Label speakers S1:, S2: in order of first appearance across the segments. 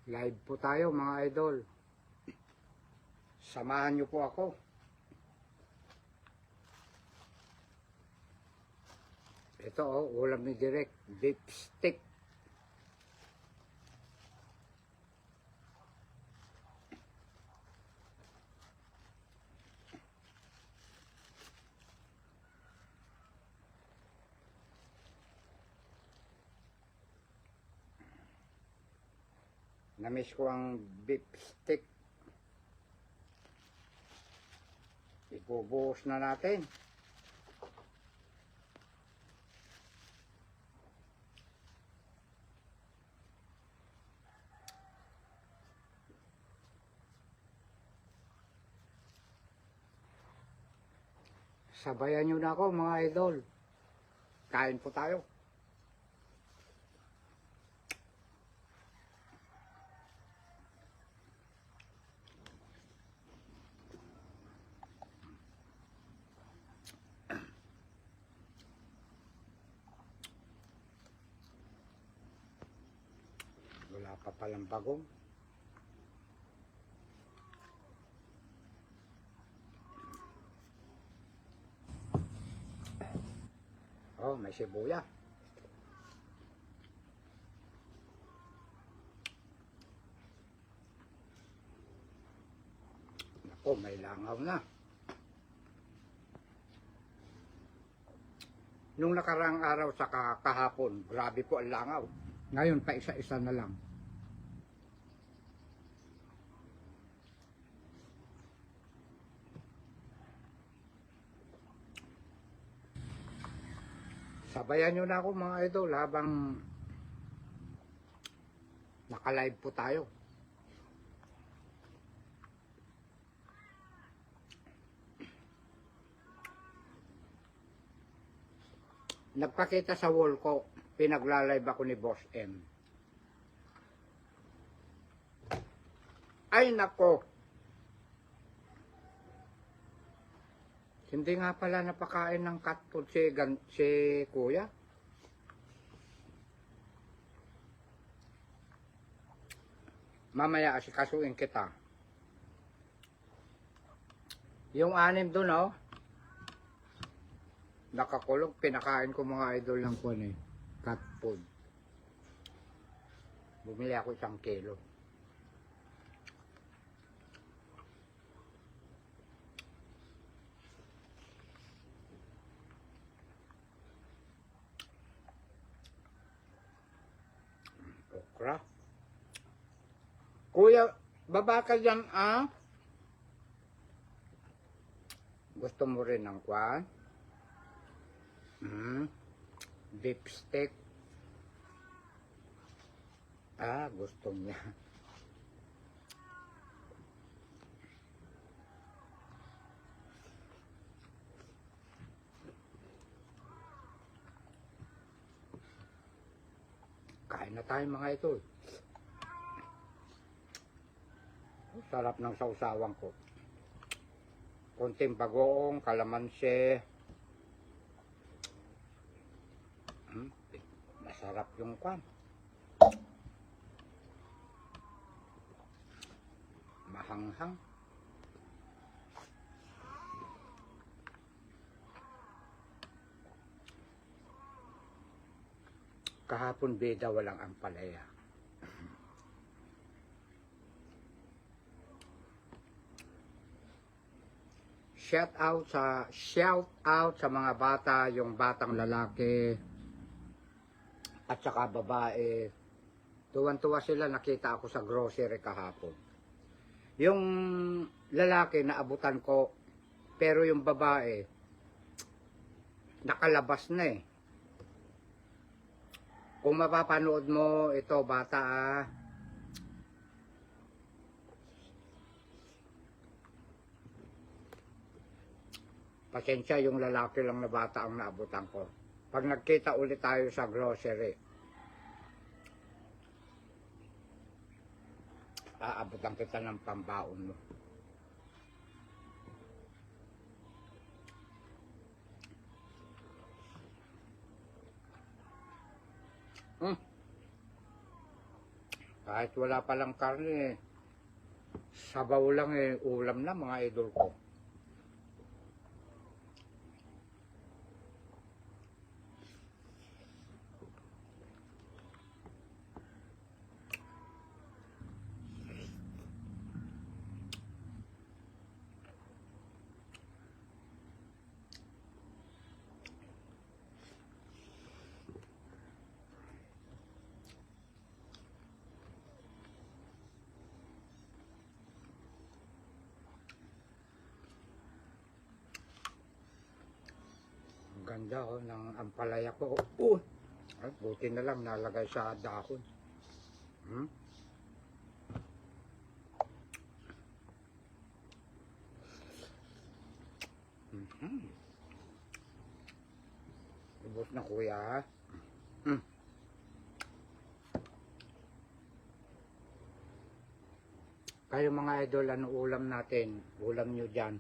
S1: Live po tayo mga idol. Samahan niyo po ako. Ito ulam ni Direk, beef stick. Namiss ko ang beef stick. Ibubuhos na natin. Sabayan nyo na ako mga idol. Kain po tayo. Wala pa palang bagong. Oh, may sibuya. Nako, may langaw na. Nung nakaraang araw sa kahapon, grabe po ang langaw. Ngayon, pa isa-isa na lang. Sabayan nyo na ako mga idol habang naka-live po tayo. Nagpakita sa wall ko, pinagla-live ako ni Boss M. Ay nako! Hindi nga pala napakain ng cat food si Kuya. Mamaya asikasuin kita. Yung anim doon nakakulong, pinakain ko mga idol ng cat food. Bumili ako 1 kilo. Okra. Kuya, baba ka dyan Gusto mo rin ng kwan? Beef stick. Gusto niya. Kain na tayo mga ito. Sarap ng sausawang ko. Konting bagoong, kalamansi. Masarap yung kwan. Mahanghang. Kahapon beda walang ampalaya. Shout out sa mga bata, yung batang lalaki at saka babae. Tuwan-tuwa sila, nakita ako sa grocery kahapon. Yung lalaki naabutan ko, pero yung babae nakalabas na eh. Kung mapapanood mo ito bata pasensya, yung lalaki lang na bata ang naabutan ko. Pag nagkita ulit tayo sa grocery, aabutan kita ng pambaon mo. Kahit wala palang karne, sabaw lang ulam na mga idol ko. Ganda ng ampalaya ko. Ay, buti na lang nalagay sa dahon. Hmm? Ubos na kuya ha. Kayo mga idol, ano ulam natin? Ulam nyo dyan.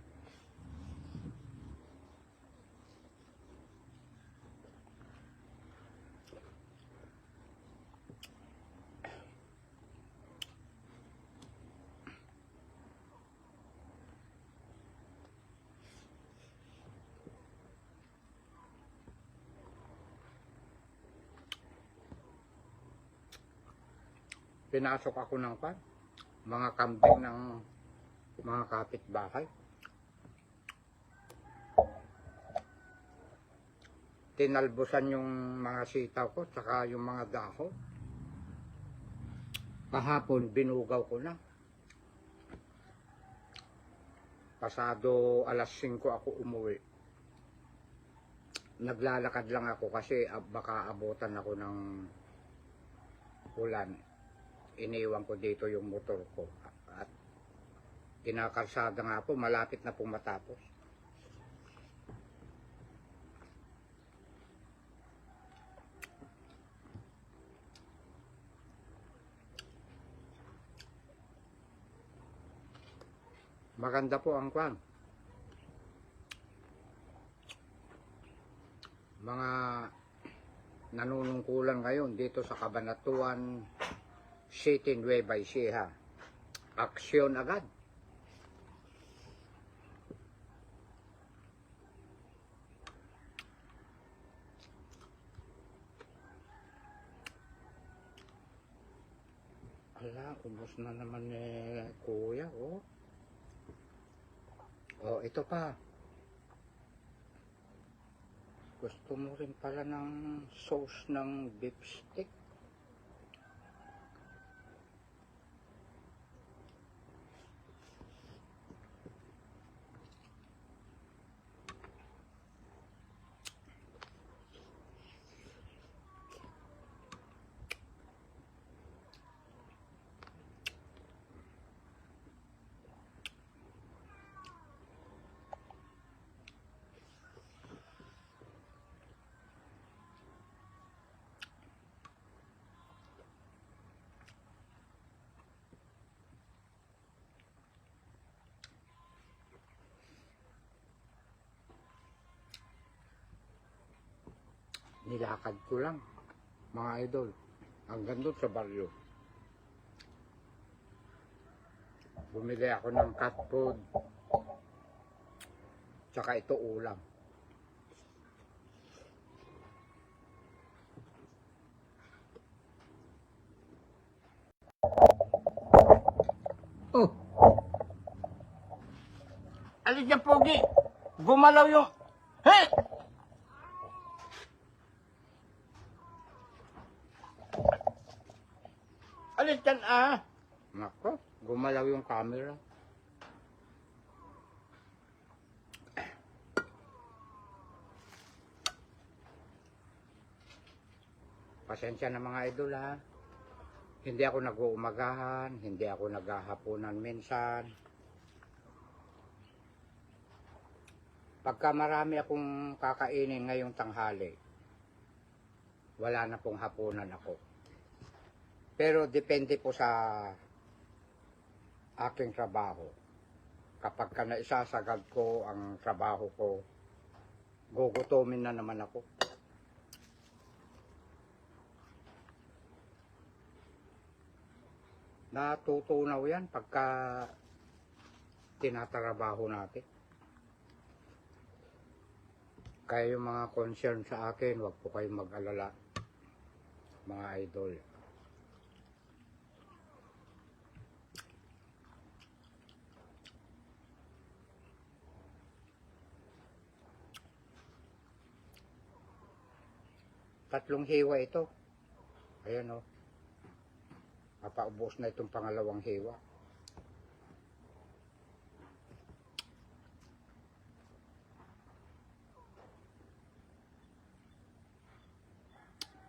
S1: Pinasok ako ng mga kambing ng mga kapitbahay. Tinalbusan yung mga sitaw ko, saka yung mga dahon. Kahapon, binugaw ko na. Pasado alas 5 ako umuwi. Naglalakad lang ako kasi baka abutan ako ng ulan. Iniwan ko dito yung motor ko. At kinakarsada nga po, malapit na pong matapos. Maganda po ang kwan. Mga nanunungkulan ngayon dito sa Cabanatuan City, Nueva Ecija. Aksyon agad. Ala, ubos na naman kuya, oh. Oh, ito pa. Gusto mo rin pala ng sauce ng beef stick? Nilakad ko lang, mga idol, hanggang doon sa baryo. Bumili ako ng cat food, tsaka ito ulam. Oh! Alis dyan, Pogi! Gumalaw yung... Hey! Alis dyan, ah! Nako, gumalaw yung camera. Pasensya na mga idol, ha. Hindi ako nag-uumagahan, hindi ako naghahaponan minsan. Pagka marami akong kakainin ngayong tanghali, wala na pong hapunan ako. Pero depende po sa aking trabaho. Kapag ka naisasagad ko ang trabaho ko, gugutomin na naman ako. Natutunaw yan pagka tinatrabaho natin. Kaya yung mga concern sa akin, wag po kayong mag-alala, mga idol. Tatlong hiwa ito. Ayan o. Mapaubos na itong pangalawang hiwa.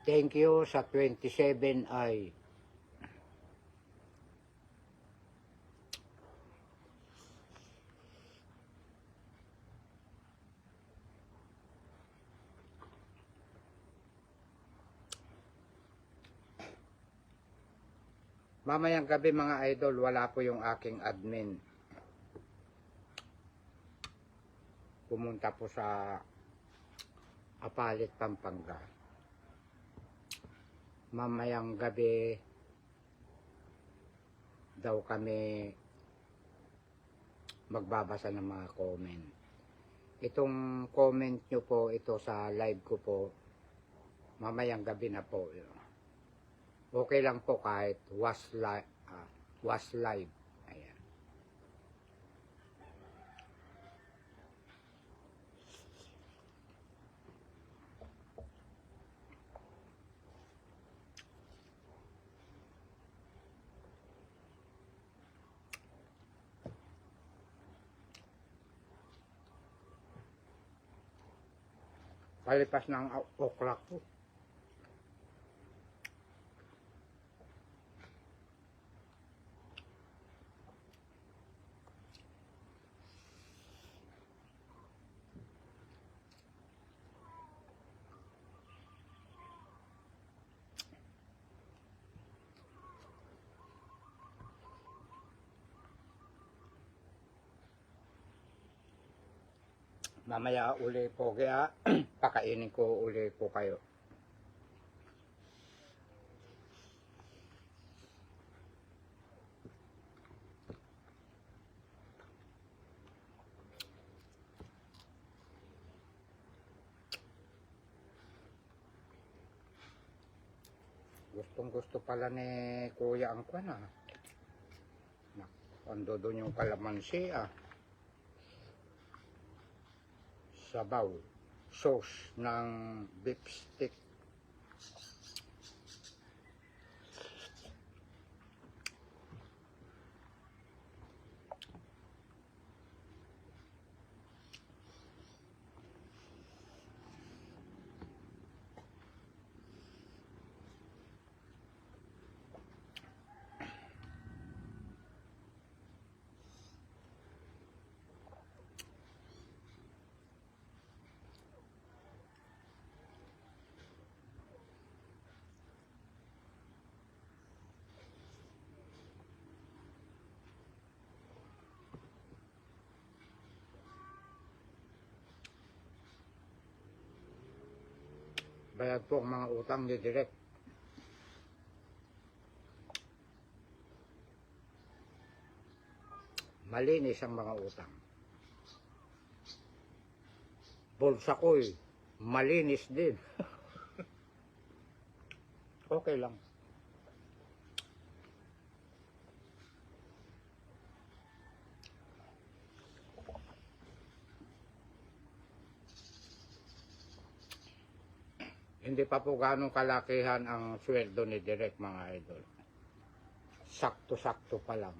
S1: Thank you sa 27 ay mamayang gabi mga idol, wala po yung aking admin. Pumunta po sa Apalit, Pampanga. Mamayang gabi daw kami magbabasa ng mga comment. Itong comment nyo po, ito sa live ko po, mamayang gabi na po. Okay lang po kahit was live. Ayan. Palipas ng o'clock po. Mamaya uli po kaya pakainin ko uli po kayo. Gustong gusto pala ni Kuya ang kwan ah. Ando doon yung kalamansi ah. Sabaw, sauce ng beef stick. Bayad po ang mga utang ni Direk. Malinis ang mga utang. Bulsa ko'y malinis din. Okay lang. Hindi pa po ganong kalakihan ang sweldo ni Direk mga idol. Sakto-sakto pa lang.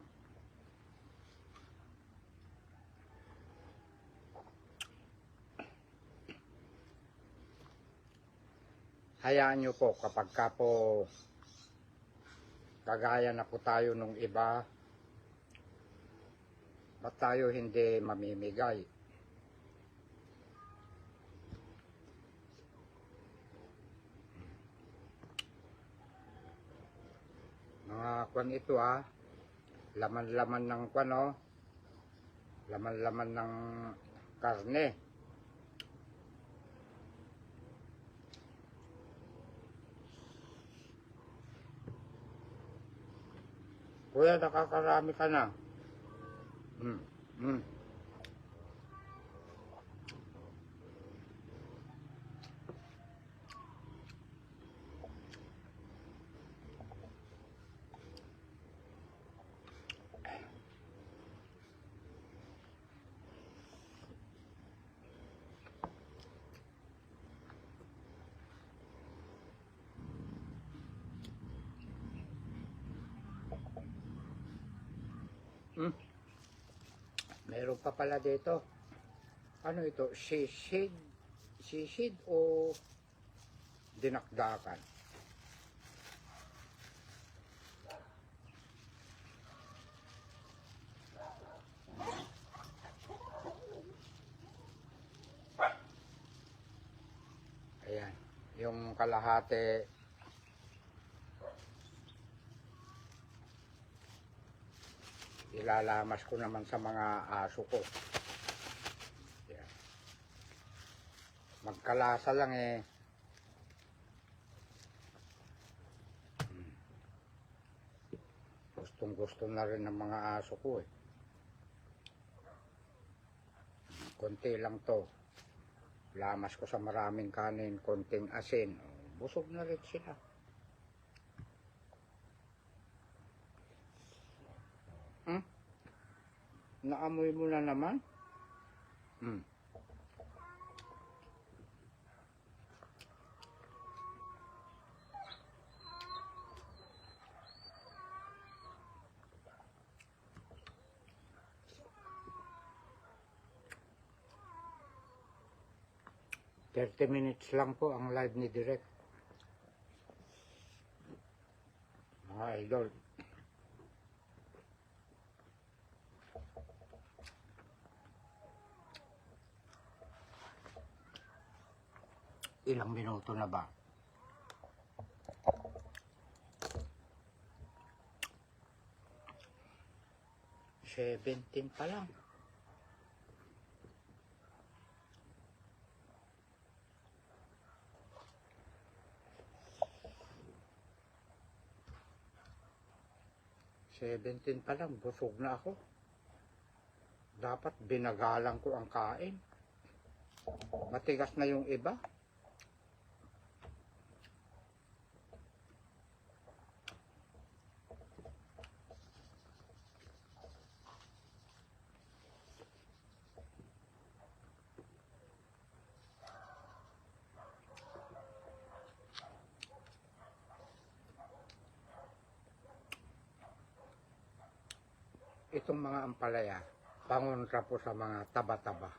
S1: Hayaan nyo po kapag ka po kagaya na po tayo nung iba, ba't tayo hindi mamimigay? Mga kwan ito ah, laman-laman ng kwan oh, laman-laman ng karne. Kuya, nakakarami ka na. Mm. Mm. Mm. Meron pa pala dito. Ano ito? Sisid? Sisid o dinakdakan? Ayan. Yung kalahati, ilalamas ko naman sa mga aso ko. Ayan. Magkalasa lang eh. Gustong gusto na rin ng mga aso ko eh. Konti lang to. Lamas ko sa maraming kanin, konting asin. Busog na rin sila. Hmm? Naamoy mo na naman? Hmm. $30 minutes lang po ang live ni Direk. Mga idol. Ilang minuto na ba? $17 pa lang. $17 pa lang, busog na ako. Dapat binagalang ko ang kain. Matigas na yung iba. Itong mga ampalaya, pangontra po sa mga taba-taba.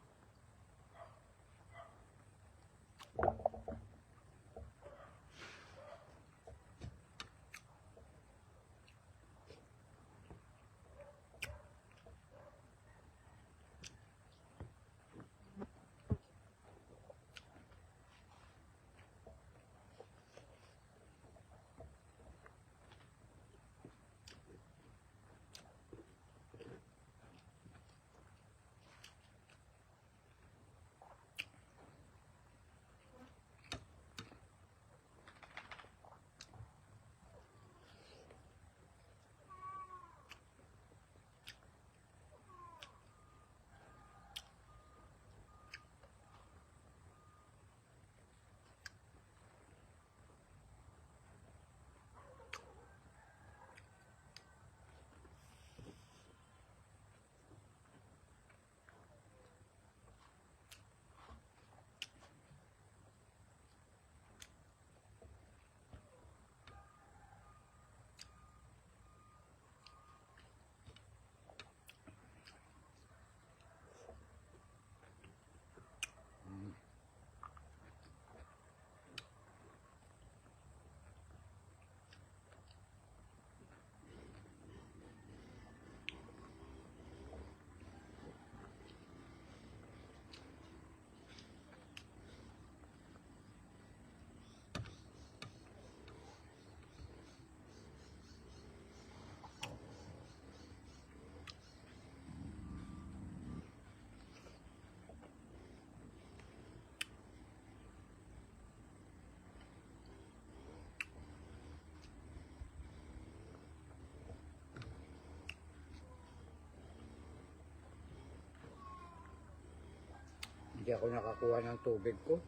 S1: Hindi ako nakakuha ng tubig ko.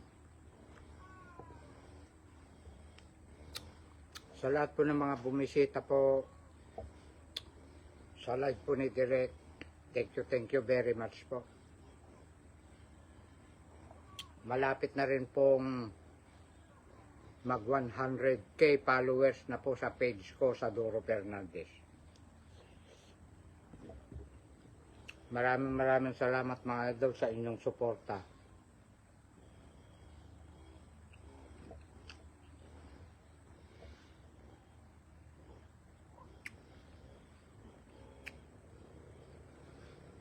S1: Sa lahat po ng mga bumisita po sa live po ni Direk, thank you very much po. Malapit na rin pong mag 100k followers na po sa page ko sa Doro Fernandez. Maraming salamat mga idol sa inyong suporta.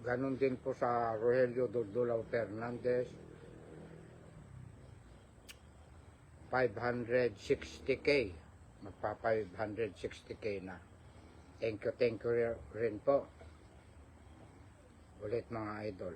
S1: Ganon din po sa Rogelio Durdulao Fernandez. 560k. Magpa 560k na. Thank you rin po. Ulit mga idol.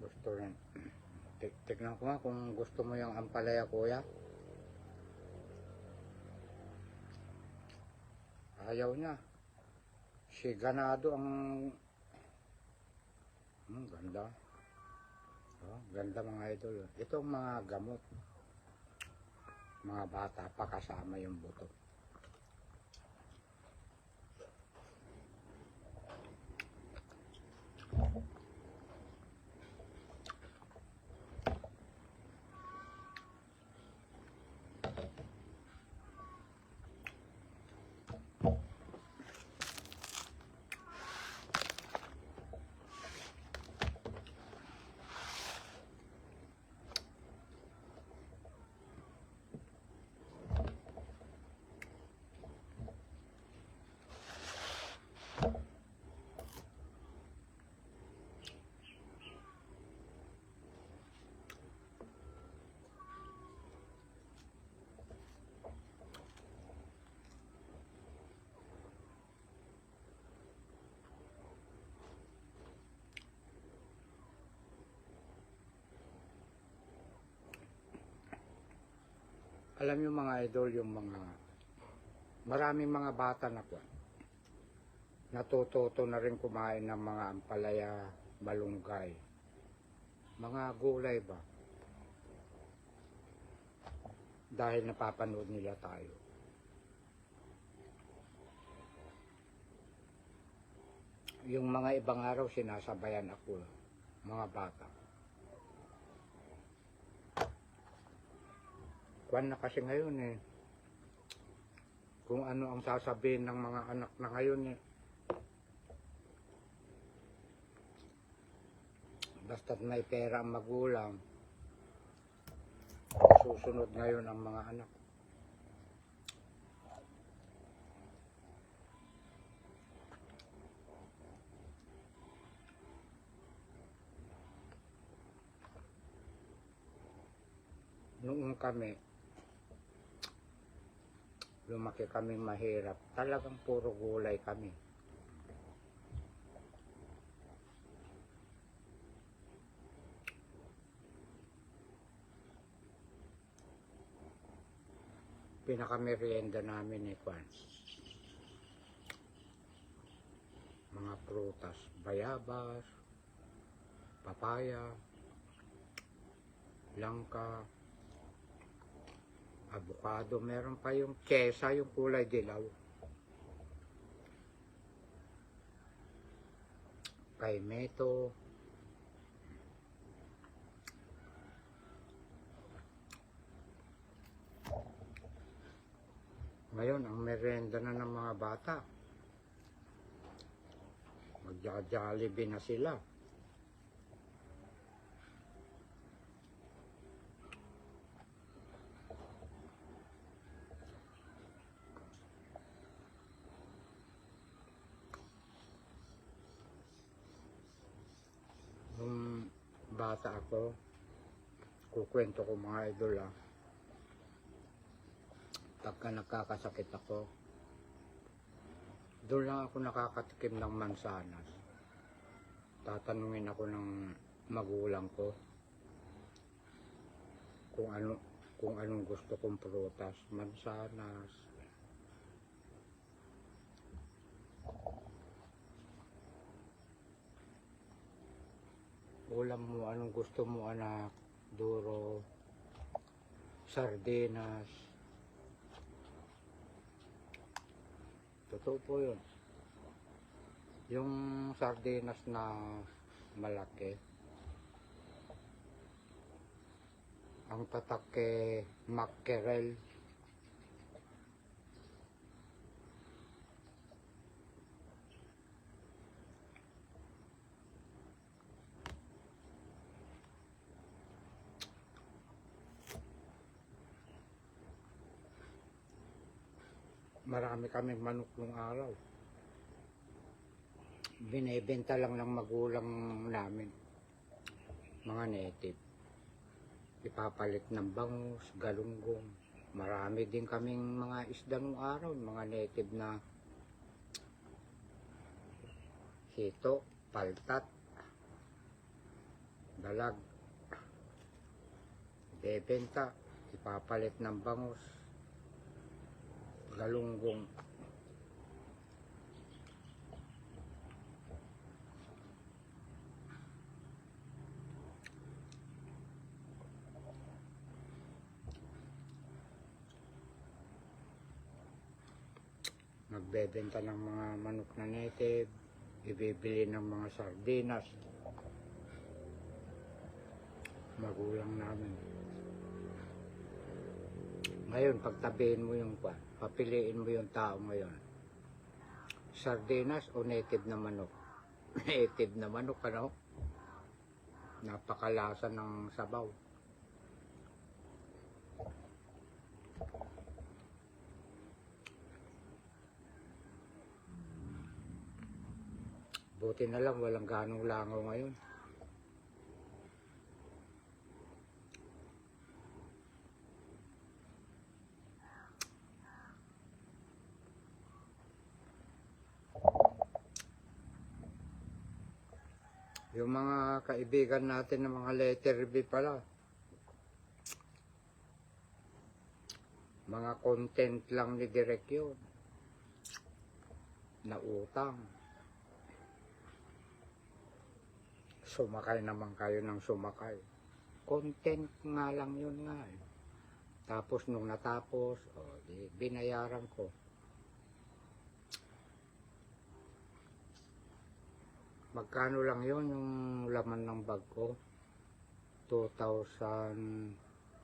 S1: Gusto rin. Tignan ko nga kung gusto mo yung ampalaya, kuya. Ayaw niya. Si ganado ang ganda. Oh, ganda mga idol. Itong mga gamot. Mga bata pa kasama yung buto. Alam niyo mga idol, yung maraming mga bata na po natututo na rin kumain ng mga ampalaya, malunggay, mga gulay ba, dahil napapanood nila tayo. Yung mga ibang araw sinasabayan ako, mga bata. Kuwan na kasi ngayon eh. Kung ano ang sasabihin ng mga anak na ngayon eh. Basta't may pera ang magulang, susunod ngayon ang mga anak. Noong kami, lumaki kami mahirap, talagang puro gulay kami. Pinakamerienda namin eh, kwan, mga prutas, bayabas, papaya, langka, avocado, meron pa yung kesa, yung kulay dilaw. Kaimeto. Ngayon, ang merenda na ng mga bata. Magja-jollibee na sila. bata ako, kukwento ko mga idol pagka nagkakasakit ako, doon lang ako nakakatikim ng mansanas. Tatanungin ako ng magulang ko kung anong gusto kong prutas, mansanas. Ulam mo, anong gusto mo anak? Duro, sardinas. Totoo po yun. Yung sardinas na malaki, ang tatak mackerel. Marami kaming manok nung araw. Binebenta lang ng magulang namin. Mga native. Ipapalit ng bangus, galunggong. Marami din kaming mga isda nung araw. Mga native na hito, paltat, dalag. Bebenta, ipapalit ng bangus, galunggong. Nagbebenta ng mga manok na native, ibibili ng mga sardinas. Magulang namin. Ngayon, pagtabihin mo yung papiliin mo yung tao ngayon. Sardinas o native na manok? Native na manok, ano? Napakalasa ng sabaw. Buti na lang, walang ganong langaw ngayon. Yung mga kaibigan natin ng mga letter B pala, mga content lang ni Direk yun, na utang. Sumakay naman kayo ng sumakay. Content nga lang yun nga eh. Tapos nung natapos, binayaran ko. Magkano lang yun yung laman ng bag ko? 2,000,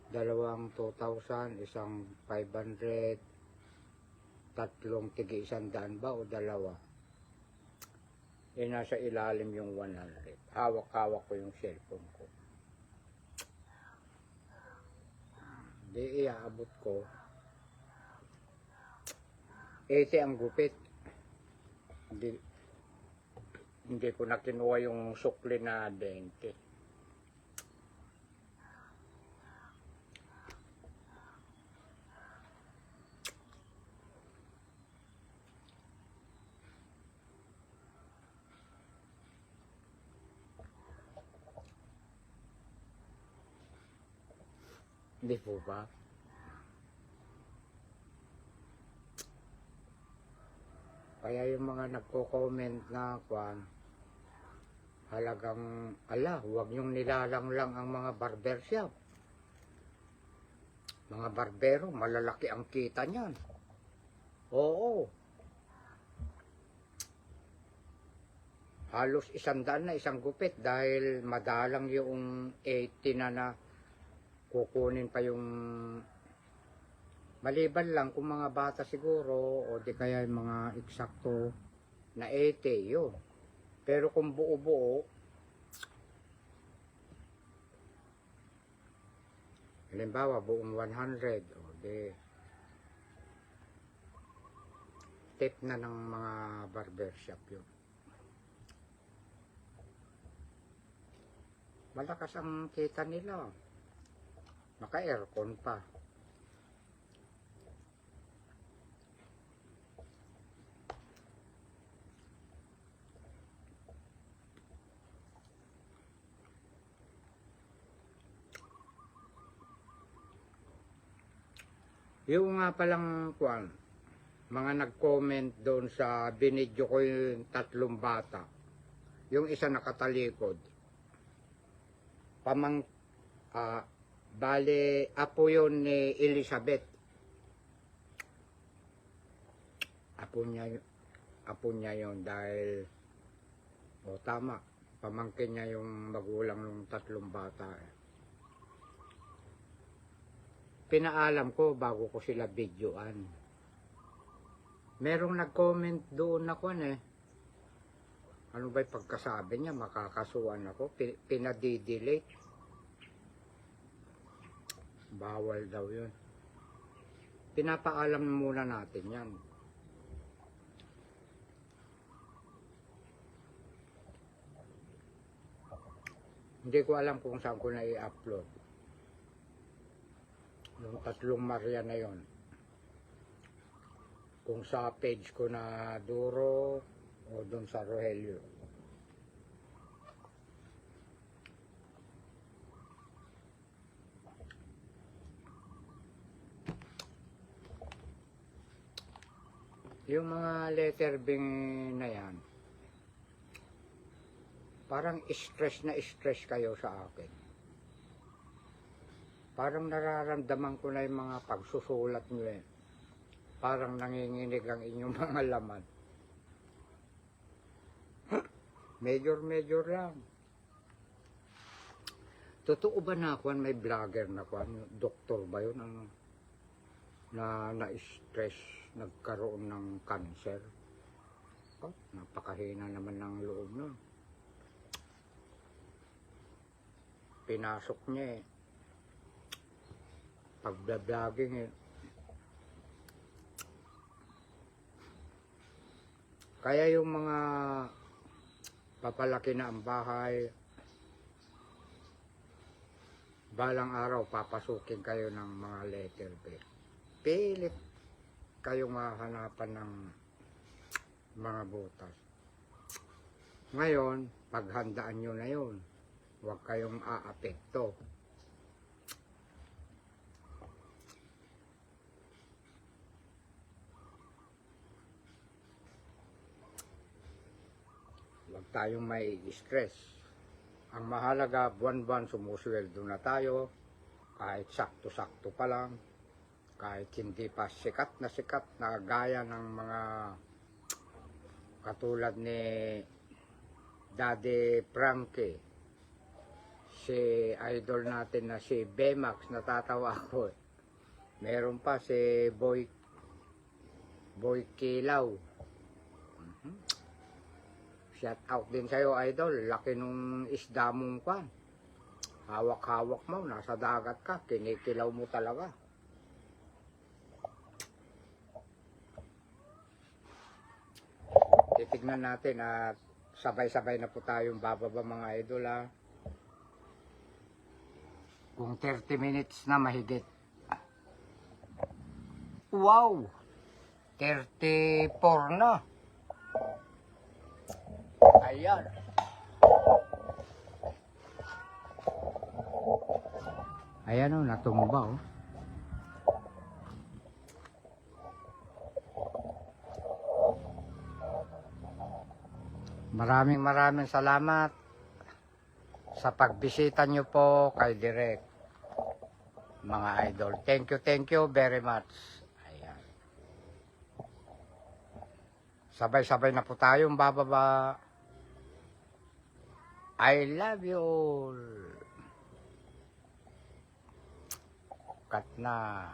S1: dalawang 2,000, isang 500, tatlong tigi 100 ba o dalawa? Nasa ilalim yung 100. Hawak-hawak ko yung cellphone ko. Di iaabot ko. 80 ang gupit. Hindi ko na kinuha yung sukli na 20. Hindi po ba? Kaya yung mga nagko-comment na halagang, huwag yung nilalanglang ang mga barbershop. Mga barbero, malalaki ang kita niyan. Oo. Halos 100 na isang gupit dahil madalang yung 80 na kukunin pa yung maliban lang kung mga bata siguro o di kaya yung mga eksakto na 80 yun. Pero kung buo-buo, halimbawa buong 100 o di tip na ng mga barbershop yun. Malakas ang kita nila. Naka-aircon pa. Yung nga palang kwan, mga nag-comment doon sa binidyo ko yung 3 bata. Yung isa nakatalikod. Bale, apo yun ni Elizabeth. Apo niya yun dahil, tama, pamangkin niya yung magulang ng 3 bata. Pinaalam ko bago ko sila videoan. Merong nag-comment doon ako ano ba'y pagkasabi niya, makakasuhan ako, pinadidelete. Bawal daw yun. Pinapaalam muna natin yan. Hindi ko alam kung saan ko na i-upload. Yung 3 Maria na yon. Kung sa page ko na Duro o doon sa Rogelio. Yung mga letter bing na yan, parang stress na stress kayo sa akin. Parang nararamdaman ko na yung mga pagsusulat nyo Parang nanginginig ang inyong mga laman. Major lang. Totoo ba na kwan, may vlogger na kwan? Doktor ba yun ang na-stress, nagkaroon ng cancer? Napakahina naman ng loob nun. Pinasok niya pagbabloging Kaya yung mga papalaki na ang bahay, balang araw papasukin kayo ng mga letter B. Pilit kayong mahanapan ng mga butas. Ngayon, paghandaan nyo na yun. Huwag kayong aapekto. Huwag tayong may stress. Ang mahalaga, buwan-buwan sumusweldo na tayo, kahit sakto-sakto pa lang, kahit hindi pa sikat na gaya ng mga katulad ni Daddy Frankie, si idol natin na si Bemax, natatawa ako. Meron pa si Boy Kilaw. Shout out din sa'yo, idol. Laki nung isda mong kwan. Hawak-hawak mo, nasa dagat ka, kinikilaw mo talaga. Titignan natin at sabay-sabay na po tayong bababa mga idol Kung 30 minutes na mahigit. Wow! 34 na. Ayan. Ayan natumba Maraming salamat sa pagbisita nyo po kay Direk, mga idol. Thank you very much. Ayan. Sabay-sabay na po tayong bababa. I love you all. Cut na.